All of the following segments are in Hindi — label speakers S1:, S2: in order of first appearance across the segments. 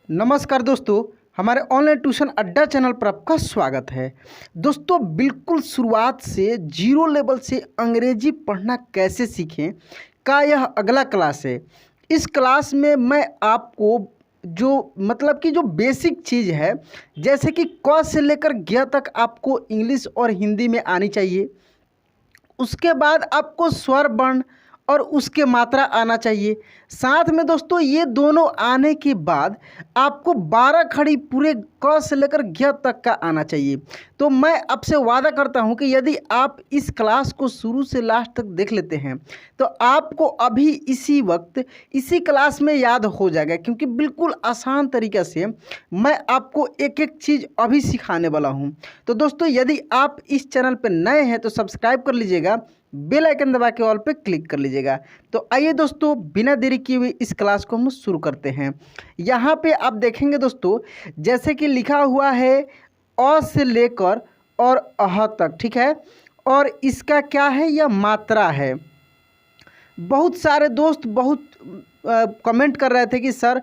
S1: नमस्कार दोस्तों, हमारे ऑनलाइन ट्यूशन अड्डा चैनल पर आपका स्वागत है। दोस्तों, बिल्कुल शुरुआत से जीरो लेवल से अंग्रेजी पढ़ना कैसे सीखें का यह अगला क्लास है। इस क्लास में मैं आपको जो बेसिक चीज़ है, जैसे कि क से लेकर ज्ञ तक आपको इंग्लिश और हिंदी में आनी चाहिए। उसके बाद आपको स्वर वर्ण और उसके मात्रा आना चाहिए। साथ में दोस्तों ये दोनों आने के बाद आपको 12 खड़ी पूरे क से लेकर ज्ञ तक का आना चाहिए। तो मैं आपसे वादा करता हूं कि यदि आप इस क्लास को शुरू से लास्ट तक देख लेते हैं तो आपको अभी इसी वक्त इसी क्लास में याद हो जाएगा, क्योंकि बिल्कुल आसान तरीक़े से मैं आपको एक एक चीज़ अभी सिखाने वाला हूं। तो दोस्तों, यदि आप इस चैनल पर नए हैं तो सब्सक्राइब कर लीजिएगा, बेल आइकन दबा के ऑल पे क्लिक कर लीजिएगा। तो आइए दोस्तों, बिना देरी किए हुए इस क्लास को हम शुरू करते हैं। यहाँ पे आप देखेंगे दोस्तों, जैसे कि लिखा हुआ है अ से लेकर और अह तक, ठीक है। और इसका क्या है, यह मात्रा है। बहुत सारे दोस्त बहुत कमेंट कर रहे थे कि सर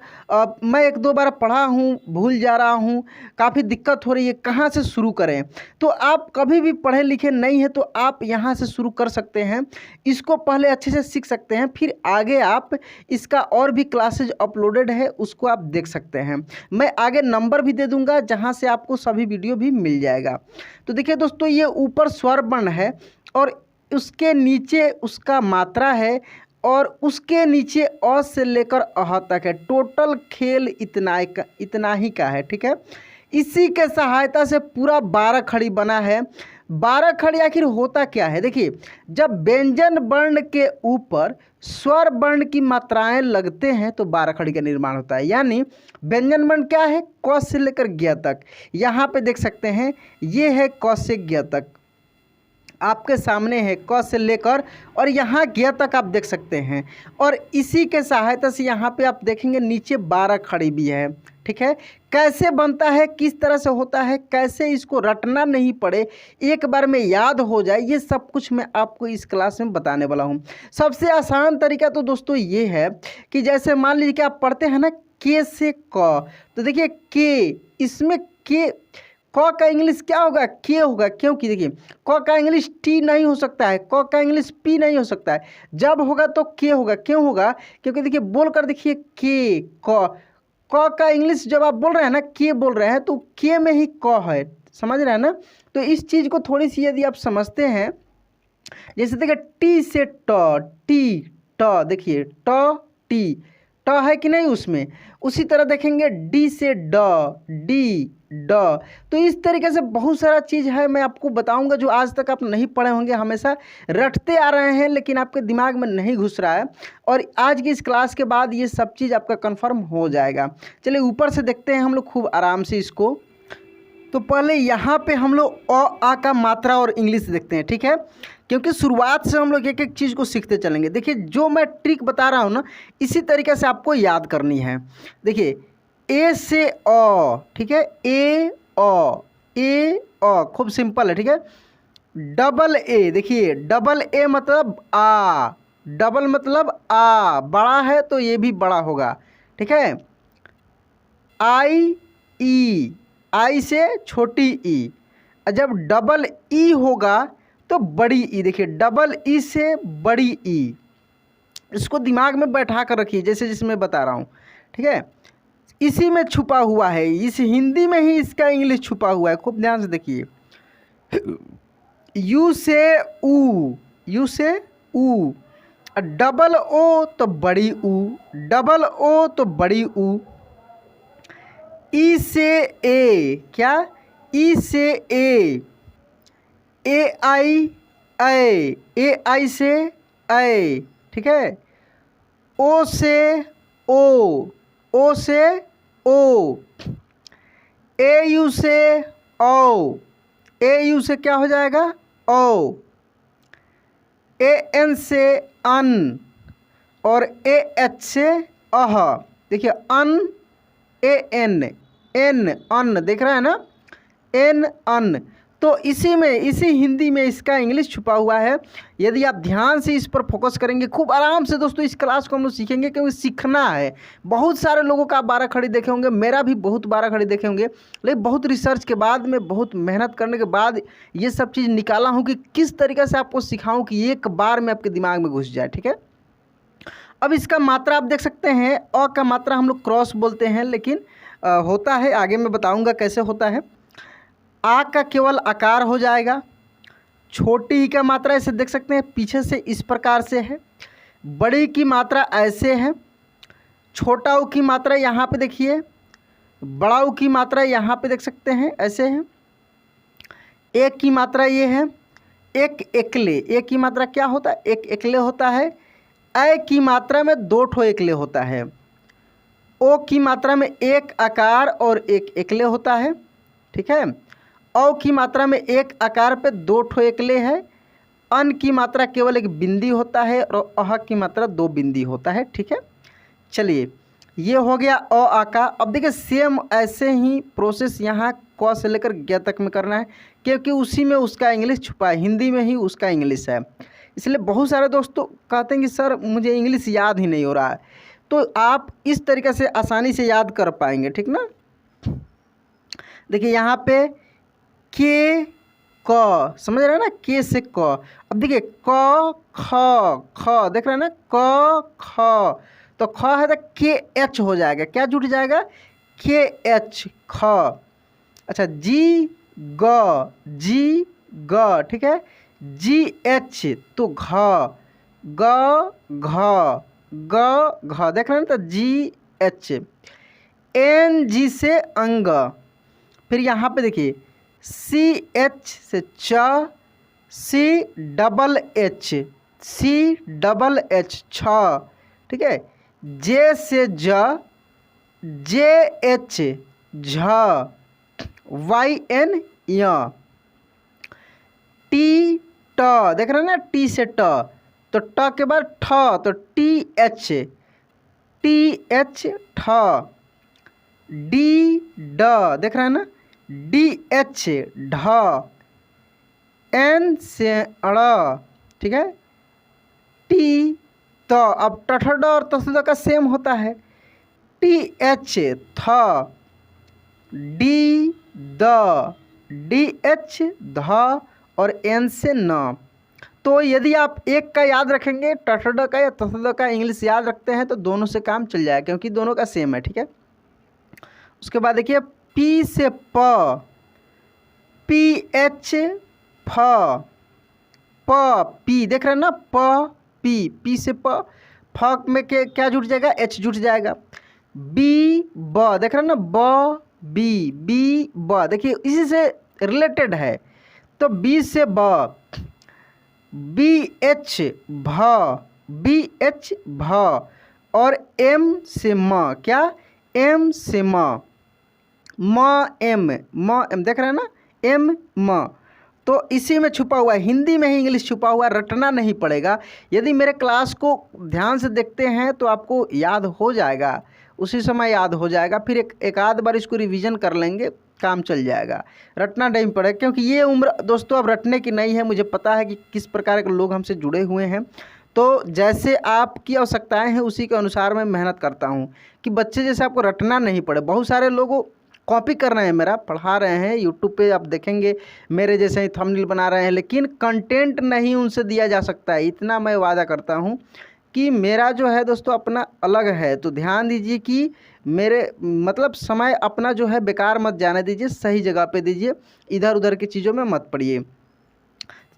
S1: मैं एक दो बार पढ़ा हूँ, भूल जा रहा हूँ, काफ़ी दिक्कत हो रही है, कहाँ से शुरू करें। तो आप कभी भी पढ़े लिखे नहीं हैं तो आप यहाँ से शुरू कर सकते हैं। इसको पहले अच्छे से सीख सकते हैं, फिर आगे आप इसका और भी क्लासेज अपलोडेड है, उसको आप देख सकते हैं। मैं आगे नंबर भी दे दूँगा जहाँ से आपको सभी वीडियो भी मिल जाएगा। तो देखिए दोस्तों, ये ऊपर स्वर वर्ण है और उसके नीचे उसका मात्रा है और उसके नीचे अ से लेकर अह तक है। टोटल खेल इतना ही का है, ठीक है। इसी के सहायता से पूरा 12 खड़ी बना है। 12 खड़ी आखिर होता क्या है, देखिए, जब व्यंजन वर्ण के ऊपर स्वर वर्ण की मात्राएं लगते हैं तो 12 खड़ी का निर्माण होता है। यानी व्यंजन वर्ण क्या है, क से लेकर ज्ञ तक। यहाँ पे देख सकते हैं, ये है क से ज्ञ तक, आपके सामने है क से लेकर और यहाँ ज्ञ तक आप देख सकते हैं। और इसी के सहायता से यहाँ पे आप देखेंगे नीचे 12 खड़ी भी है, ठीक है। कैसे बनता है, किस तरह से होता है, कैसे इसको रटना नहीं पड़े, एक बार में याद हो जाए, ये सब कुछ मैं आपको इस क्लास में बताने वाला हूँ। सबसे आसान तरीका तो दोस्तों ये है कि जैसे मान लीजिए कि आप पढ़ते हैं ना के से क, तो देखिए के, इसमें के क का इंग्लिश क्या होगा, के होगा। क्योंकि देखिए क का इंग्लिश टी नहीं हो सकता है, क का इंग्लिश पी नहीं हो सकता है, जब होगा तो के होगा। क्यों होगा, क्योंकि देखिए बोल कर देखिए के क का इंग्लिश जब आप बोल रहे हैं ना, के बोल रहे हैं, तो के में ही क है, समझ रहे हैं ना। तो इस चीज़ को थोड़ी सी यदि आप समझते हैं, जैसे देखिए टी से टी ट, देखिए टी ट है कि नहीं उसमें। उसी तरह देखेंगे डी से डी ड। तो इस तरीके से बहुत सारा चीज़ है, मैं आपको बताऊंगा जो आज तक आप नहीं पढ़े होंगे, हमेशा रटते आ रहे हैं लेकिन आपके दिमाग में नहीं घुस रहा है। और आज की इस क्लास के बाद ये सब चीज़ आपका कंफर्म हो जाएगा। चलिए ऊपर से देखते हैं हम लोग खूब आराम से इसको। तो पहले यहाँ पे हम लोग अ आ का मात्रा और इंग्लिश देखते हैं, ठीक है, क्योंकि शुरुआत से हम लोग एक एक चीज़ को सीखते चलेंगे। देखिए जो मैं ट्रिक बता रहा हूँ ना, इसी तरीके से आपको याद करनी है। देखिए ए से अ, ठीक है, ए अ खूब सिंपल है, ठीक है। डबल ए, देखिए डबल ए मतलब आ, डबल मतलब आ, बड़ा है तो ये भी बड़ा होगा, ठीक है। ई, आई से छोटी ई, जब डबल ई होगा तो बड़ी ई, देखिए डबल ई से बड़ी ई। इसको दिमाग में बैठा कर रखिए जैसे जिसमें बता रहा हूँ, ठीक है। इसी में छुपा हुआ है, इस हिंदी में ही इसका इंग्लिश छुपा हुआ है, खूब ध्यान से देखिए। यू से ऊ, डबल ओ तो बड़ी ऊ, डबल ओ तो बड़ी ऊ। ई से ए, क्या, ई से ए आई से ए, ठीक है। ओ से ओ, ए यू से क्या हो जाएगा, ओ। ए एन से अन और ए एच से अह, देखिए अन, ए एन, अन, देख रहे हैं ना, एन अन। तो इसी हिंदी में इसका इंग्लिश छुपा हुआ है। यदि आप ध्यान से इस पर फोकस करेंगे, खूब आराम से दोस्तों इस क्लास को हम लोग सीखेंगे, क्योंकि सीखना है। बहुत सारे लोगों का आप 12 खड़ी देखे होंगे, मेरा भी बहुत 12 खड़ी देखे होंगे, लेकिन बहुत रिसर्च के बाद में, बहुत मेहनत करने के बाद ये सब चीज़ निकाला हूँ कि किस तरीके से आपको सिखाऊँ कि एक बार में आपके दिमाग में घुस जाए। ठीक है, अब इसका मात्रा आप देख सकते हैं। अ का मात्रा हम लोग क्रॉस बोलते हैं, लेकिन होता है, आगे मैं बताऊँगा कैसे होता है। आ का केवल आकार हो जाएगा। छोटी ई का मात्रा ऐसे देख सकते हैं, पीछे से इस प्रकार से है। बड़ी की मात्रा ऐसे है। छोटा ऊ की मात्रा यहाँ पे देखिए, बड़ा ऊ की मात्रा यहाँ पे देख सकते हैं, ऐसे है। एक की मात्रा ये है, एक एकले। एक की मात्रा क्या होता है? एक एकले होता है। ए की मात्रा में 2 ठो एकले होता है। ओ की मात्रा में एक आकार और एक एकले होता है। ठीक है, औ की मात्रा में एक आकार पे 2 ठो एकले है। अन की मात्रा केवल एक बिंदी होता है और अह की मात्रा 2 बिंदी होता है। ठीक है, चलिए ये हो गया अ आ का। अब देखिए सेम ऐसे ही प्रोसेस यहाँ क से लेकर ग तक में करना है, क्योंकि उसी में उसका इंग्लिश छुपा है, हिंदी में ही उसका इंग्लिश है। इसलिए बहुत सारे दोस्तों कहते हैं कि सर मुझे इंग्लिश याद ही नहीं हो रहा है, तो आप इस तरीके से आसानी से याद कर पाएंगे। ठीक ना, देखिए यहाँ पे के क, समझ रहे हैं ना, के से क। अब देखिए क ख देख रहे हैं ना, क ख, तो ख है तो के एच हो जाएगा। क्या जुट जाएगा? के एच, ख। अच्छा जी ग, ठीक है। जी एच तो घ, ग घ देख रहे हैं ना, तो जी एच। एन जी से अंग। फिर यहाँ पे देखिए सी एच से च, सी डबल एच छ। ठीक है, जे से ज, जे एच झ, वाई एन य। टी ट देख रहे हैं ना, टी से ट, तो ट के बाद ठ, तो टी एच ठ। डी ड देख रहे हैं ना, डी एच ढ। एन से अड़, ठीक है। टी त, अब टठड और तसद का सेम होता है। टी एच थ, डी द, डी एच ध और एन से न। तो यदि आप एक का याद रखेंगे, टठड का या तसद का इंग्लिश याद रखते हैं, तो दोनों से काम चल जाएगा, क्योंकि दोनों का सेम है। ठीक है, उसके बाद देखिए पी से प, पी एच फ, प पी देख रहे हैं ना, प पी से प, फ में के क्या जुट जाएगा? एच जुट जाएगा। बी ब देख रहे हैं ना, ब बी ब, देखिए इसी से रिलेटेड है, तो बी से ब, बी एच भ और एम से म, क्या? एम से म एम देख रहे हैं ना, एम म। तो इसी में छुपा हुआ है, हिंदी में ही इंग्लिश छुपा हुआ है, रटना नहीं पड़ेगा। यदि मेरे क्लास को ध्यान से देखते हैं तो आपको याद हो जाएगा, उसी समय याद हो जाएगा। फिर एक आध बार इसको रिवीजन कर लेंगे, काम चल जाएगा, रटना नहीं पड़ेगा। क्योंकि ये उम्र दोस्तों अब रटने की नहीं है। मुझे पता है कि किस प्रकार के लोग हमसे जुड़े हुए हैं, तो जैसे आपकी आवश्यकताएं हैं उसी के अनुसार मैं मेहनत करता हूँ कि बच्चे जैसे आपको रटना नहीं पड़े। बहुत सारे लोगों कॉपी कर रहे हैं, मेरा पढ़ा रहे हैं, यूट्यूब पे आप देखेंगे मेरे जैसे ही थंबनेल बना रहे हैं, लेकिन कंटेंट नहीं उनसे दिया जा सकता है। इतना मैं वादा करता हूँ कि मेरा जो है दोस्तों अपना अलग है। तो ध्यान दीजिए कि मेरे मतलब समय अपना जो है बेकार मत जाने दीजिए, सही जगह पे दीजिए, इधर उधर की चीज़ों में मत पड़िए।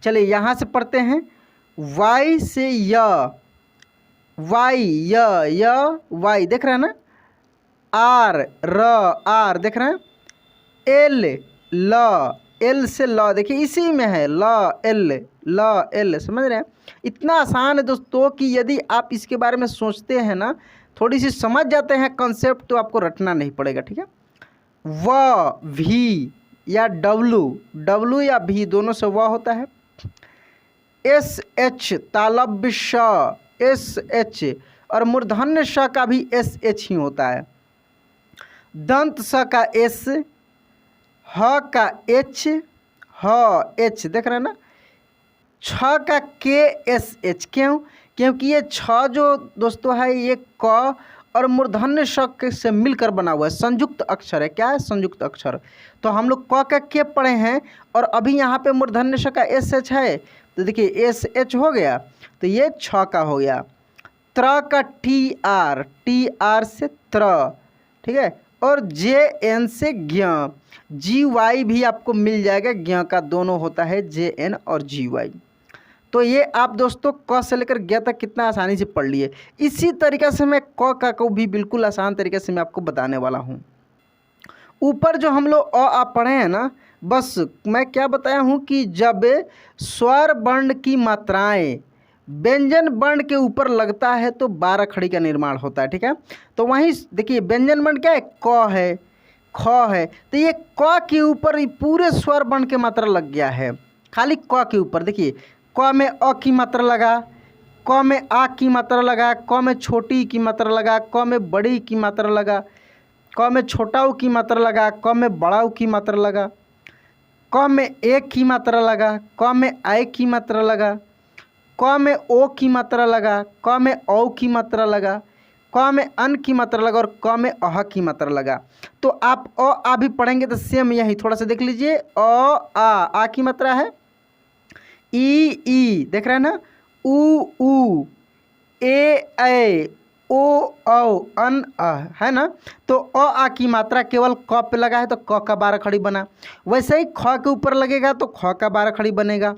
S1: चलिए यहाँ से पढ़ते हैं। वाई से य, वाई वाई देख रहे हैं ना, आर देख रहे हैं, एल से ल, देखिए इसी में है, एल समझ रहे हैं। इतना आसान है दोस्तों कि यदि आप इसके बारे में सोचते हैं ना, थोड़ी सी समझ जाते हैं कंसेप्ट, तो आपको रटना नहीं पड़ेगा। ठीक है, व भी या डब्लू या भी दोनों से व होता है। एस एच तालब्य श, एस एच, और मूर्धन्य श का भी एस एच ही होता है। दंत स का एस, ह का एच, ह एच, देख रहे हैं ना, छ का के एस एच, क्यों? क्योंकि ये छ जो दोस्तों है ये क और मूर्धन्य श से मिलकर बना हुआ है, संयुक्त अक्षर है। क्या है? संयुक्त अक्षर। तो हम लोग क का के पढ़े हैं और अभी यहाँ पे मूर्धन्य श का एस एच है, तो देखिए एस एच हो गया, तो ये छ का हो गया। त्र का टी आर से त्र, ठीक है। और जे एन से ज्ञ, जी वाई भी आपको मिल जाएगा, ज्ञ का दोनों होता है, जे एन और जी वाई। तो ये आप दोस्तों क से लेकर ज्ञ तक कितना आसानी से पढ़ लिए। इसी तरीके से मैं क का को भी बिल्कुल आसान तरीके से मैं आपको बताने वाला हूँ। ऊपर जो हम लोग आ पढ़े हैं ना, बस मैं क्या बताया हूँ कि जब स्वर वर्ण की मात्राएं व्यंजन वर्ण के ऊपर लगता है तो 12 खड़ी का निर्माण होता है, ठीक है। तो वहीं देखिए व्यंजन वर्ण क्या है? क है, ख है, तो ये क के ऊपर ही पूरे स्वर वर्ण के मात्रा लग गया है, खाली क के ऊपर। देखिए क में अ की मात्रा लगा, क में आ की मात्रा लगा, क में छोटी की मात्रा लगा, क में बड़ी की मात्रा लगा, क में छोटा ऊ की मात्रा लगा, क में बड़ा ऊ की मात्रा लगा, क में एक की मात्रा लगा, क में आय की मात्रा लगा, क में ओ की मात्रा लगा, क में औ की मात्रा लगा, क में अन की मात्रा लगा और क में अह की मात्रा लगा। तो आप अ आ भी पढ़ेंगे तो सेम यही, थोड़ा सा देख लीजिए। आ की मात्रा है, ई देख रहे हैं ना, ऊ ए ओ औ अन अ, है ना। तो अ आ की मात्रा केवल क पे लगा है तो क का 12 खड़ी बना। वैसे ही ख के ऊपर लगेगा तो ख का 12 खड़ी बनेगा,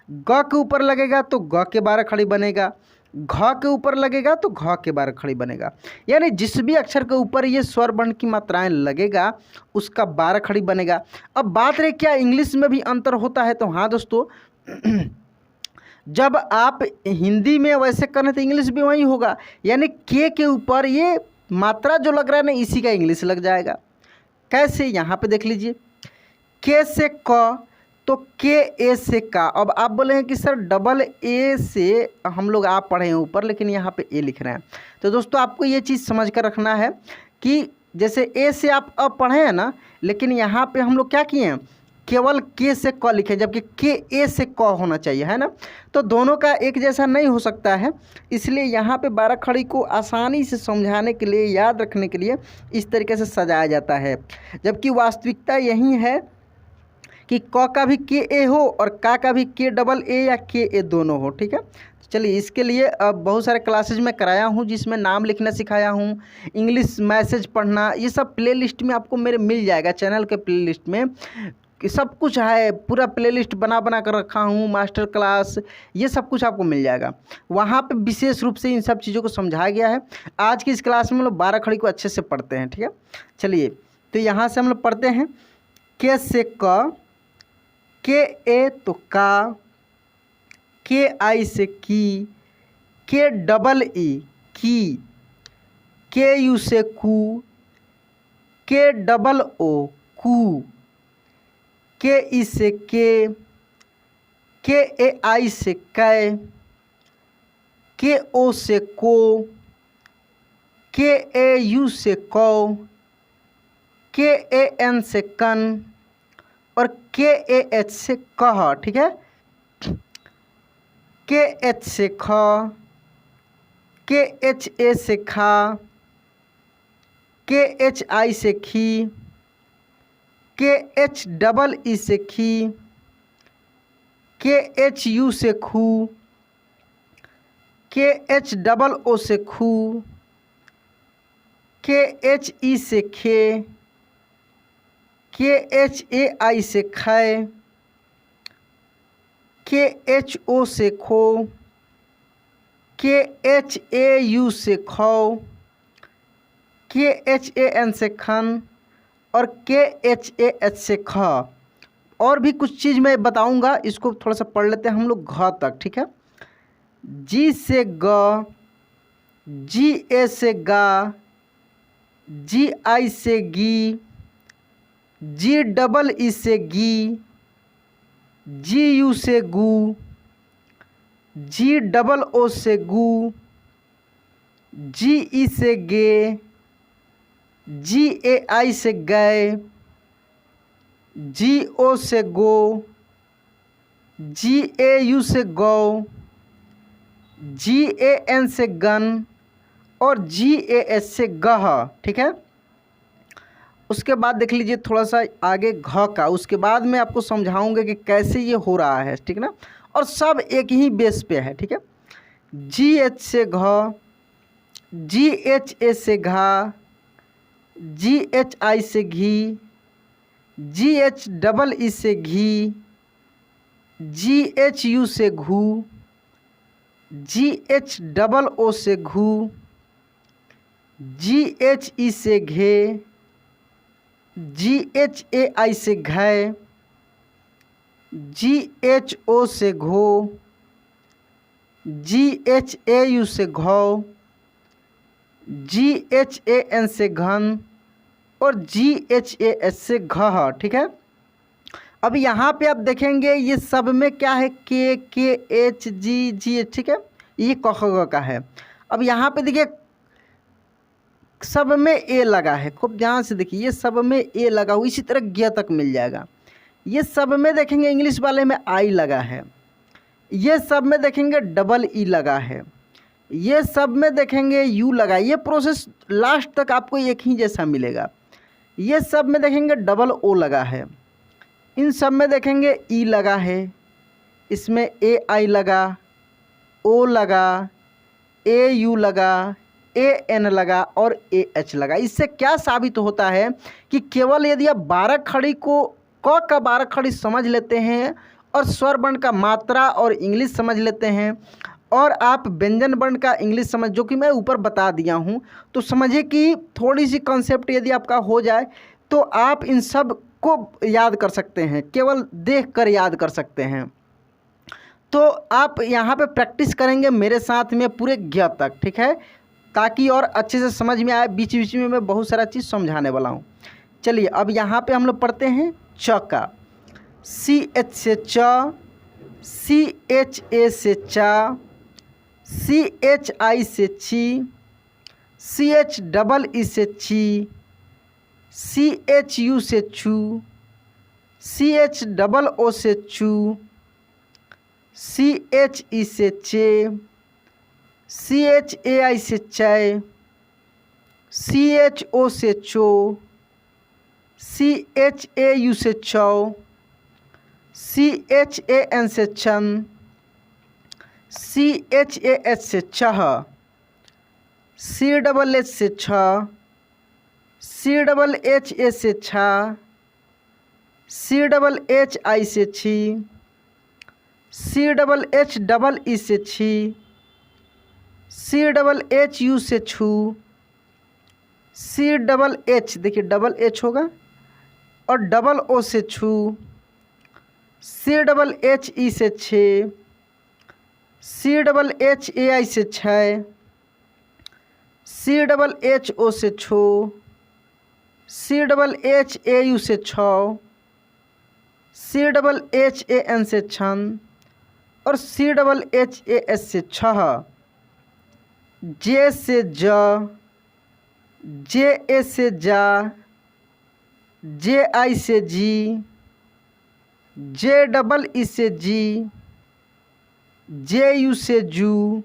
S1: ग के ऊपर लगेगा तो ग के 12 खड़ी बनेगा, घ के ऊपर लगेगा तो घ के 12 खड़ी बनेगा। यानी जिस भी अक्षर के ऊपर ये स्वर वर्ण की मात्राएं लगेगा उसका 12 खड़ी बनेगा। अब बात रही क्या इंग्लिश में भी अंतर होता है, तो हाँ दोस्तों जब आप हिंदी में वैसे करने तो इंग्लिश भी वही होगा, यानी के ऊपर ये मात्रा जो लग रहा है ना इसी का इंग्लिश लग जाएगा। कैसे? यहाँ पे देख लीजिए, के से क तो के ए से का। अब आप बोलेंगे कि सर डबल ए से हम लोग आप पढ़े हैं ऊपर, लेकिन यहाँ पे ए लिख रहे हैं। तो दोस्तों आपको ये चीज़ समझ कर रखना है कि जैसे ए से आप अब पढ़े हैं ना, लेकिन यहाँ पे हम लोग क्या किए हैं, केवल के से क लिखे, जबकि के ए से क होना चाहिए, है ना। तो दोनों का एक जैसा नहीं हो सकता है, इसलिए यहाँ पे 12 खड़ी को आसानी से समझाने के लिए, याद रखने के लिए इस तरीके से सजाया जाता है। जबकि वास्तविकता यही है कि क का भी के ए हो और का भी के डबल ए या के ए दोनों हो, ठीक है। चलिए इसके लिए अब बहुत सारे क्लासेज में कराया हूँ जिसमें नाम लिखना सिखाया हूँ, इंग्लिश मैसेज पढ़ना, ये सब प्लेलिस्ट में आपको मेरे मिल जाएगा। चैनल के प्लेलिस्ट में सब कुछ है, पूरा प्लेलिस्ट बना कर रखा हूँ, मास्टर क्लास, ये सब कुछ आपको मिल जाएगा। वहाँ पे विशेष रूप से इन सब चीज़ों को समझाया गया है। आज की इस क्लास में हम लोग 12 खड़ी को अच्छे से पढ़ते हैं, ठीक है। चलिए तो यहाँ से हम लोग पढ़ते हैं, के से क, के ए तो का, के आई से की, के डबल ई की, के यू से कू, के डबल ओ कू, के ई से के ए आई से कै, के ओ से को, के ए यू से कौ, के ए एन से कन और के ए एच से कह, ठीक है। के एच से ख, के एच ए से खा, के एच आई से खी, के एच डबल ई से खी, के एच यू से खू, के एच डबल ओ से खू, के एच ई से खे, के एच ए आई से खे, के एच ओ से खो, के एच ए यू से खौ, के एच ए एन से खन और के एच ए एच से ख। और भी कुछ चीज़ मैं बताऊंगा, इसको थोड़ा सा पढ़ लेते हैं हम लोग घ तक, ठीक है। जी से ग, जी ए से गा, जी आई से गी, जी डबल ई से गी, जी यू से गू, जी डबल ओ से गू, जी ई से गे, जी ए आई से गए, जी ओ से गो, GAU से गौ, GAN से गन और GAS से गह। ठीक है, उसके बाद देख लीजिए थोड़ा सा आगे घ का, उसके बाद मैं आपको समझाऊंगा कि कैसे ये हो रहा है। ठीक है ना, और सब एक ही बेस पे है। ठीक है, GH से घ, GHA से घा, GHI से घी, GHEE से घी, GHU से घू, GHOO से घू, GHE से घे, GHAI से घै, GHO से घो, GHAU से घौ, GHAN से घन और GHAS से घ। ठीक है, अब यहाँ पे आप देखेंगे ये सब में क्या है, के एच जी जी। ठीक है, ये क ख ग का है। अब यहाँ पे देखिए सब में ए लगा है, खूब ध्यान से देखिए, ये सब में ए लगा हुआ, इसी तरह ग तक मिल जाएगा। ये सब में देखेंगे इंग्लिश वाले में आई लगा है, ये सब में देखेंगे डबल ई लगा है, ये सब में देखेंगे यू लगा। ये प्रोसेस लास्ट तक आपको एक ही जैसा मिलेगा। ये सब में देखेंगे डबल ओ लगा है, इन सब में देखेंगे ई लगा है, इसमें ए आई लगा, ओ लगा, ए यू लगा, ए एन लगा और ए एच लगा। इससे क्या साबित होता है कि केवल यदि आप 12 खड़ी को क का 12 खड़ी समझ लेते हैं और स्वर वर्ण का मात्रा और इंग्लिश समझ लेते हैं और आप व्यंजन वर्ण का इंग्लिश समझ, जो कि मैं ऊपर बता दिया हूं, तो समझिए कि थोड़ी सी कॉन्सेप्ट यदि आपका हो जाए तो आप इन सब को याद कर सकते हैं, केवल देखकर याद कर सकते हैं। तो आप यहाँ पे प्रैक्टिस करेंगे मेरे साथ में पूरे ज्ञ तक। ठीक है, ताकि और अच्छे से समझ में आए। बीच बीच में मैं बहुत सारा चीज़ समझाने वाला हूँ। चलिए अब यहाँ पे हम लोग पढ़ते हैं च का। CH से च, CHA से चा, CHI से ची, CHEE से ची, CHU से छू, CHOO से चू, CHE से चे, CHAI से चय, CHO से चो, CHAU से चौ, CHAN से चन, CHAH से चह, CHH से छ, CHHA से छा, CHHI से छी, CHHEE से छी, CHHU से छू, CHH देखिए डबल एच होगा और डबल ओ से छू, CHHE से छे, CHHAI से छै, CHHO से छो, CHHAU से छौ, CHHAN से छन और CHHAS से छह। जे से ज, JA से जा, JI से जी, JEE से जी, JU से जू,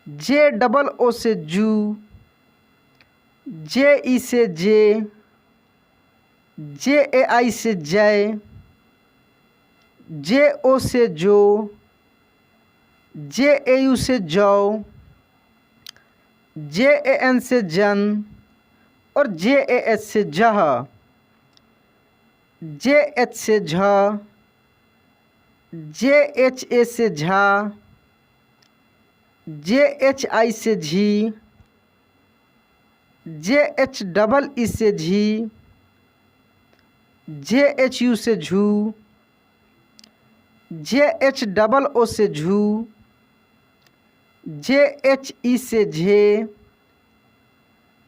S1: JOO से जू, JE से जे, JAI से जय, JO से जो, JAU से जौ, JAN से जन और JAS से जह, JH से झ, JHA से झा, JHI से झी, JHEE से झी, JHU से झू, JHOO से झू, JHE से झे,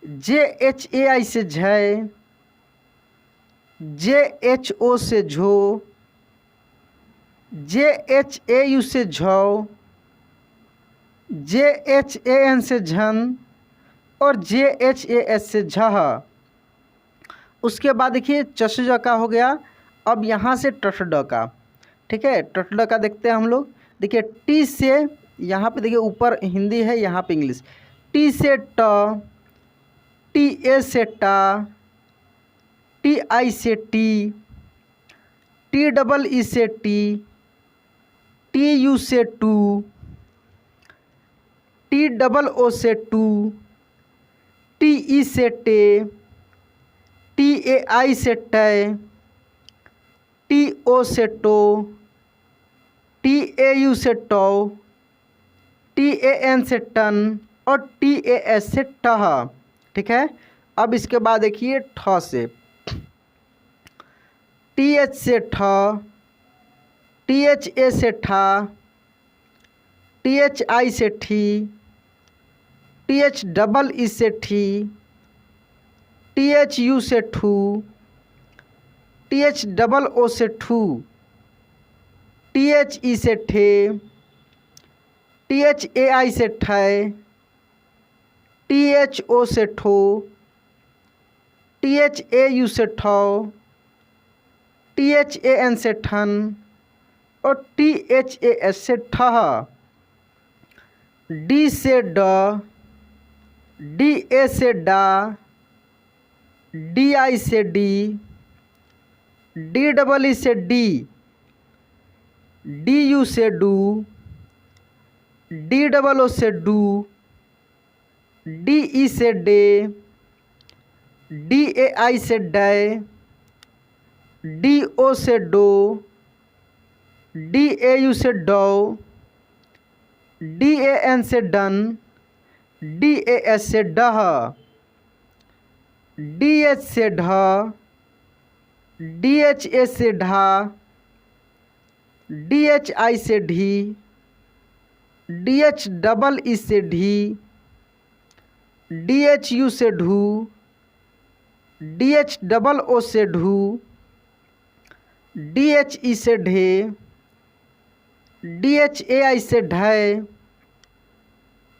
S1: JHAI से झय, JHO से झो, JHAU से झौ, JHAN से झन और JHAS से झह। उसके बाद देखिए चश ज का हो गया। अब यहाँ से टश ड का। ठीक है। टटल का देखते हैं हम लोग। देखिए टी से यहाँ पे देखिए ऊपर हिंदी है, यहाँ पे इंग्लिश। टी से ट, टी ए से टा, टी आई से टी, टी डबल ई से टी, टी यू से टू, टी डबल ओ से टू, टी ई से टे, टी ए आई से टय, टी ओ से टो, टी ए यू से टो, टी ए एन से टन और टी ए एस से टह। ठीक है। अब इसके बाद देखिए ठ से। टी एच से ठ, टी एच ए से ठा, टी एच आई से ठी, टी एच डबल ई से ठी, टी एच यू से ठू, टी एच डबल ओ से ठू, टी एच ई से ठे, टी एच ए आई से ठय, टी एच ओ से ठो, टी एच ए यू से ठो, टी एच ए एन से ठन और टी एच ए एस से ठह। डी से ड, डी ए से डा, डी आई से डी, डी डबल ई से डी, डी यू से डू, डी डबल ओ से डू, डी ई से डे, डी ए आई से डे, डी ओ से डो, डी ए यू से डो, डी ए एन से डन, डी ए एस से डह, डी एच से ढ, डी एच ए से ढा, डी एच आई से ढी, डी एच डबल ई से ढी, डी एच यू से ढू, डी एच डबल ओ से ढू, डी एच ई से ढे, डी एच ए आई से ढय,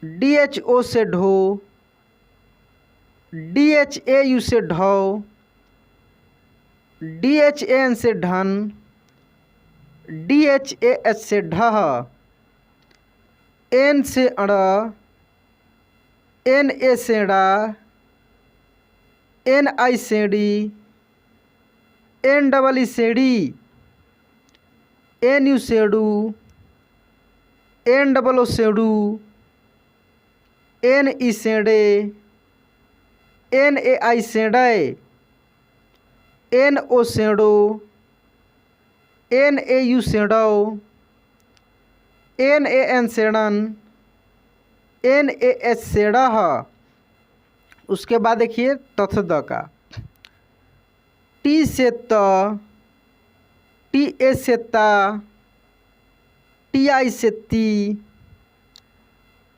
S1: डी एच ओ से ढो, डी एच ए यू से ढो, डी एच ए एन से ढन, डी एच ए एच से ढह, एन से अड़, एन ए से ड़ा, एन आई से डी, एन डबल ई से डी, एन यू से डू, एन डबल ओ से डू, एन ई से डे, एन ए आई से डे, एन ओ से डो, एन ए यू से डो, एन ए एन से डन, एन ए एच से डह। उसके बाद देखिए तथ द का। टी से त, टी ए से ता, टी आई से ती,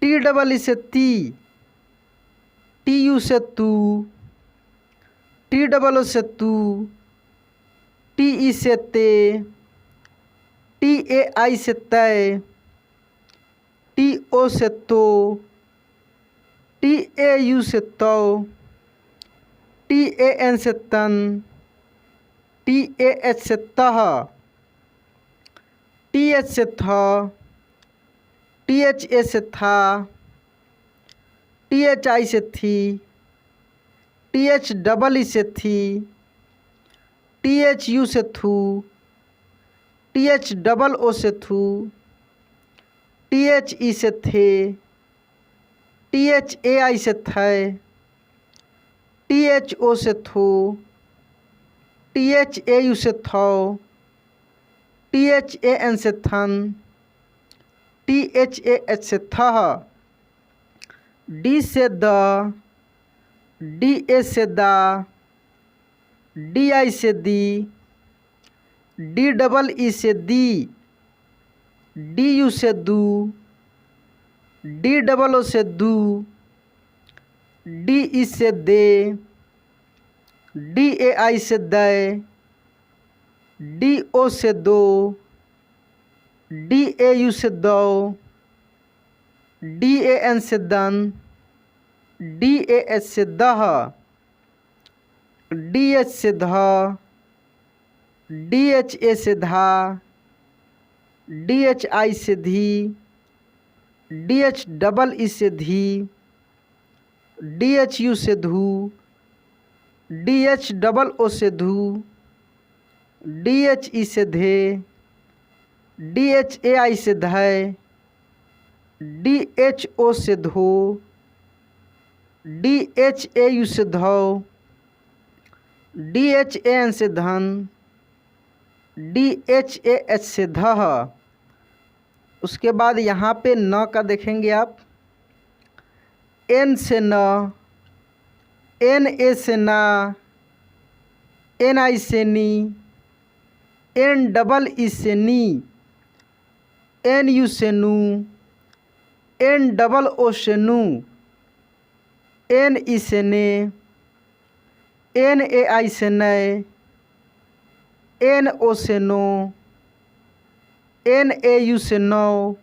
S1: टी डबल ई से ती, टी यू से तू, टी डबल ओ से तू, टी ई से ते, टी ए आई से तय, टी ओ से तो, टी ए यू से तो, टी ए एन से तन, टी ए एच से तह, टी एच से थ, टी एच ए से था, टी एच आई से थी, टी एच डबल ई से थी, टी एच यू से थू, टी एच डबल ओ से थू, टी एच ई से थे, टी एच ए आई से थे, टी एच ओ से थो, टी एच ए यू से थो, टी एच ए एन से थन, टी एच ए एच से थह। डी से द, डी ए से दा, डी आई से दी, डी डबल ई से दी, डी यू से दू, डी डबल ओ से दू, डी ई से दे, डी ए आई से दे, डी ओ से दो, डी ए यू से दो, डी ए एन से दन, डी ए एच से दह, डी एच से ध, डी एच ए से धा, DHI से धी, DHII से धी, DHU से धू, DHOO से धू, DHE से धे, DHAI से धय, DHO से धो, DHAU से धौ, DHAN से धन, DHAH से धह। उसके बाद यहाँ पे न का देखेंगे आप, N से न, NA से ना, NI से नी, NEE से नी, NU से नू, NOO से नू, NE से ने, NAI से नए, NO से नो, NAU से नौ,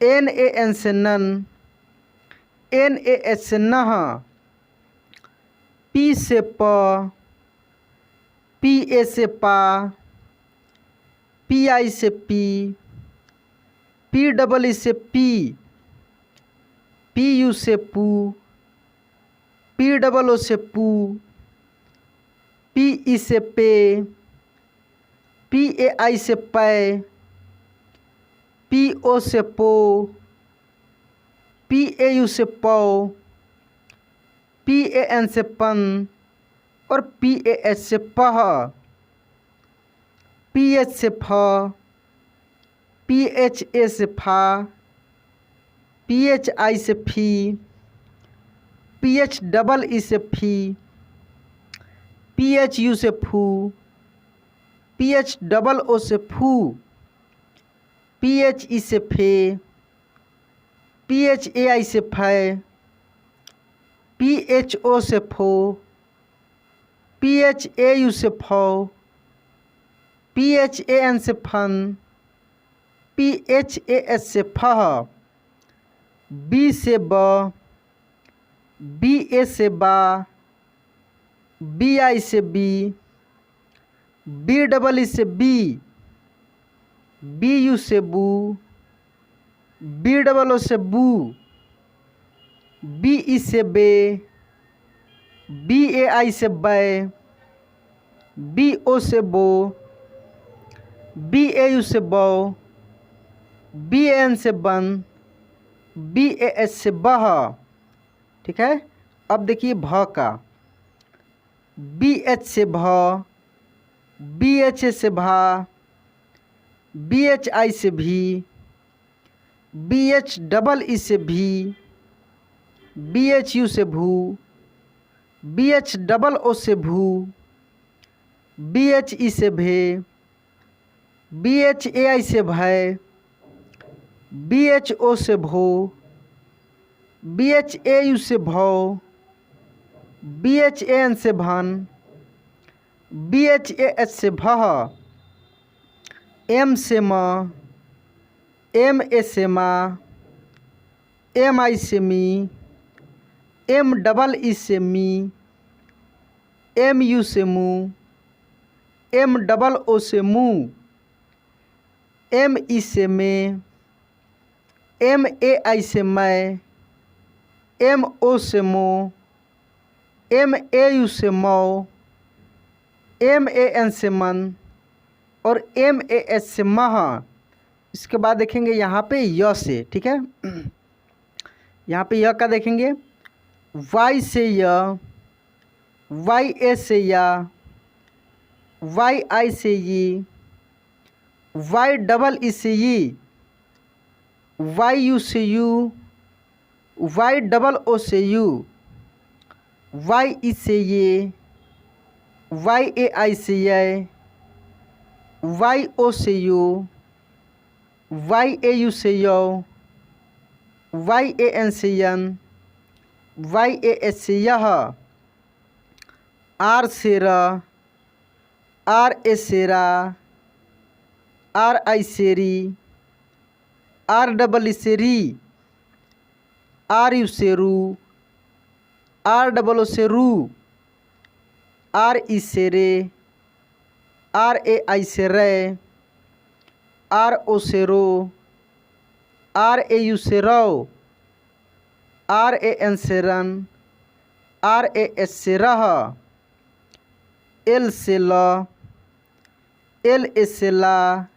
S1: NAN से नन, NAH से नह, P से प, PA से पा, PI से पी, PEE से पी, PU से पू, POO से पू, PE से पे, PAI से पै, PO से पो, PAU से पौ, PAN से पन और PAH से पह, PH से फ, PHA से फा, PHI से फी, PHEE से फी, PHU से फू, PHOO से फू, PHE से फे, PHAI से फै, PHO से फो, PHAU से फौ, PHAN से फन, PHAS से फह, B से ब, BA से बा, BI से बी, BEE से बी, BU से बू, BOO से बू, BE से बे, BAI से बै, BO से बो, BAU से बौ, BAN से बन, BAS से बह। ठीक है। अब देखिए भ का, BH से भ, BHA से भा, BHI से भी, BHEE से भी, BHU से भू, BHOO से भू, BHE से भे, BHAI से भय, BHO से भो, BHAU से भौ, BHAN से भन, BHAH से भह, M से म, MA से मा, MI से मी, MEE से मी, MU से मू, MOO से मू, ME से में, MAI से मैं, MO से मो, MAU से मौ, MAN से मन और MAS से मह। इसके बाद देखेंगे यहाँ पे य से। ठीक है। यहाँ पे य का देखेंगे, Y से य, YA से या, YI से ये, YEE से ये, YU से यू, YOO से यू, YE से ये, YAI से ये, YO से यो, YAU से यो, YAN से यन, YAS से यह, R से र, RA से रा, RI से री, REE से री, RU से रू, ROO से रू, RE से रे, RAI से रे, आर ओ से रो, आर ए यू से रो, आर ए एन से रन, आर ए एस से रह, एल से ल, एल ए से ला,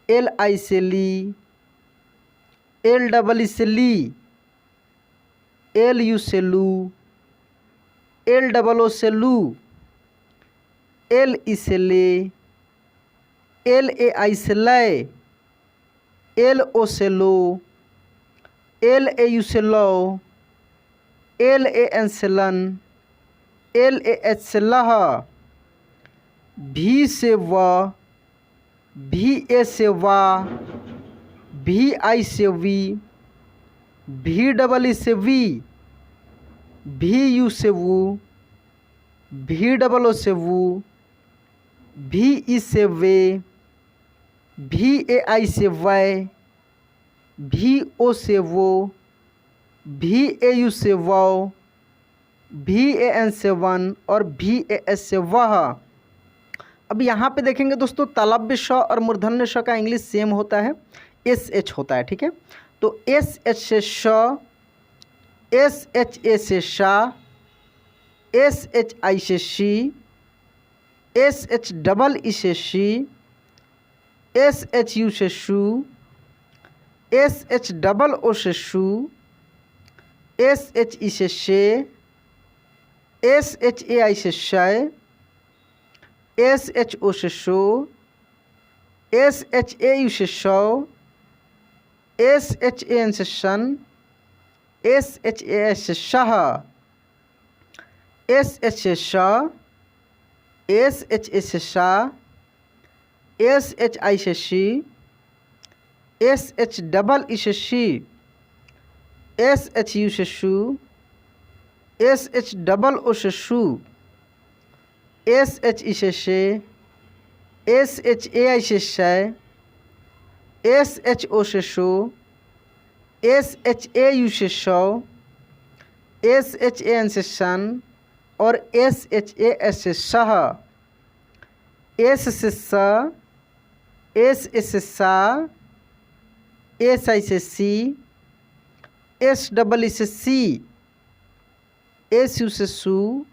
S1: एल आई से ली, एल डबल ई से ली, एल यू से लू, एल डबल ओ से लू, एल ई से ले, एल ए आई से लय, एल ओ से लो, एल ए यू से लो, एल ए एन से लन, एल ए एच से लह, भी से व, भी ए से वा, भी आई से वी, भी डबल ई से वी, भी यू से वू, भी डबल ओ से वू, भी ई से वे, भी ए आई से वै, भी ओ से वो, भी ए यू से वो, भी ए एन से वन और भी ए एस से वह। अब यहाँ पे देखेंगे दोस्तों तालव्य श और मूर्धन्य श का इंग्लिश सेम होता है, एस एच होता है, ठीक है। तो एस एच से श, एस एच ए से शा, एस एच आई से she, S H double E से शी, एस एच यू से शू, एस एच डबल ओ से शू, एस एच ई से शे, एस एच ए आई से शय, एस एच ओ से show, S H A U से show, S H A N से शन, एस एच ए एस से शाह, एस एच से शाह, एस एच ए से शाह, एस एच आई से she, S H double E से शी, एस एच यू से शू, एस एच डबल ओ से शू, एस एच ई से शे, एस एच ए आई से शय, एस एच ओ से show, S H A U से show, S H A N से शन और एस एच ए एस से शाह, एस से सा, एस ए से सा, एस आई से सी, एस डबल ई से सी, एस यू से सू,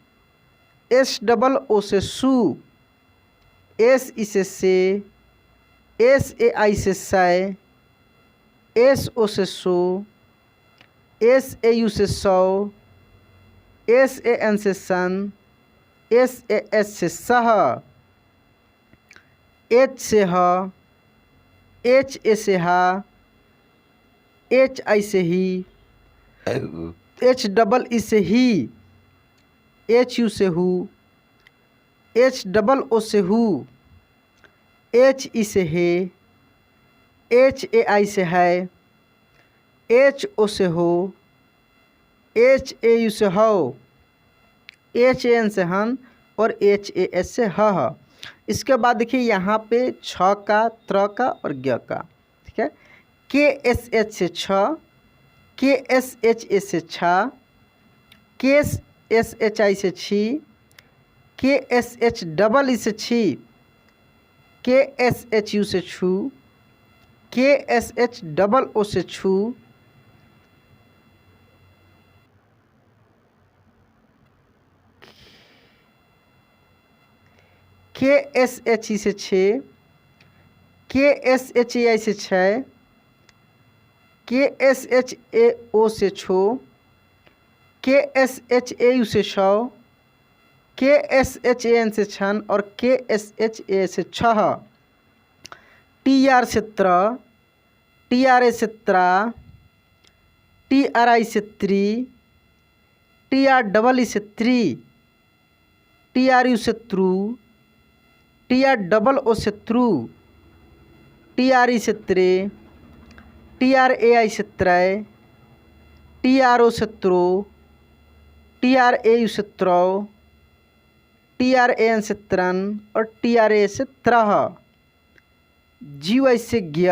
S1: एस डबल ओ से सू, एस ई से से, एस ए आई से साय, एस ओ से सो, एस ए यू से सौ, एस ए एन से सन, एस ए एस से सह, एच से ह, एच ए से हा, एच आई से ही, एच डबल ई से ही, एच यू से हु, एच डबल ओ से हु, एच ई से हे, एच ए आई से है, एच ओ से हो, एच ए यू से हो, एच ए एन से हन और एच ए एस से ह। इसके बाद देखिए यहाँ पे छ का, त्र का और ज्ञ का, ठीक है। के एस एच से छ, के एस एच ए से छा, के एस एच आई से छी, के एस एच डबल ई से छी, के एस एच यू से छू, के एस एच डबल ओ से छू, के एस एच ई से छे, के एस एच ए आई से छः, के एस एच ए ओ से छो, के एस एच ए यू से शौ, के एस एच ए एन से छन और के एस एच ए से छह, टी आर से त्र, टी आर ए से त्रा, टी आर आई से tree, T R double E से त्री, टी आर यू से true, T R double O से त्रु, टी आर ई से त्रे, टी आर ए आई से त्रय, टी आर ओ से throw, T R A U से त्रौ, टी आर ए एन से त्रन और टी आर ए से त्रह, जी वाई से ज्ञ,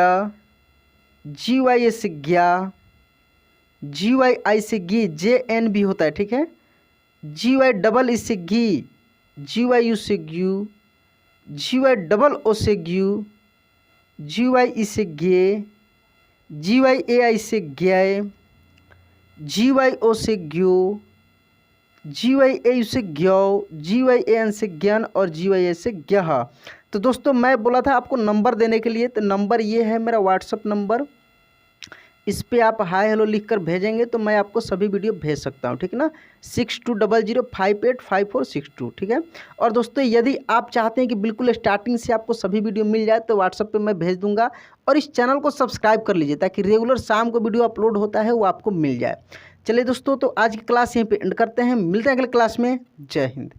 S1: जी वाई ए से ज्ञा, जी वाई आई से गी, जे एन भी होता है, ठीक है। जी वाई डबल ई से गी, जी वाई यू से ग्यू, जी वाई डबल ओ से ग्यू, GY से गे, GYAI से ग्याय, GYO से ग्यो, GYAU से ग्यो, GYAN से ज्ञान और GYA से ग्यह। तो दोस्तों मैं बोला था आपको नंबर देने के लिए, तो नंबर ये है मेरा व्हाट्सअप नंबर। इस पे आप हाय हेलो लिख कर भेजेंगे तो मैं आपको सभी वीडियो भेज सकता हूँ, ठीक है ना। 6200585462, ठीक है। और दोस्तों यदि आप चाहते हैं कि बिल्कुल स्टार्टिंग से आपको सभी वीडियो मिल जाए तो व्हाट्सएप पे मैं भेज दूंगा। और इस चैनल को सब्सक्राइब कर लीजिए ताकि रेगुलर शाम को वीडियो अपलोड होता है वो आपको मिल जाए। चलिए दोस्तों, तो आज की क्लास यहीं पे एंड करते हैं, मिलते हैं अगले क्लास में। जय हिंद।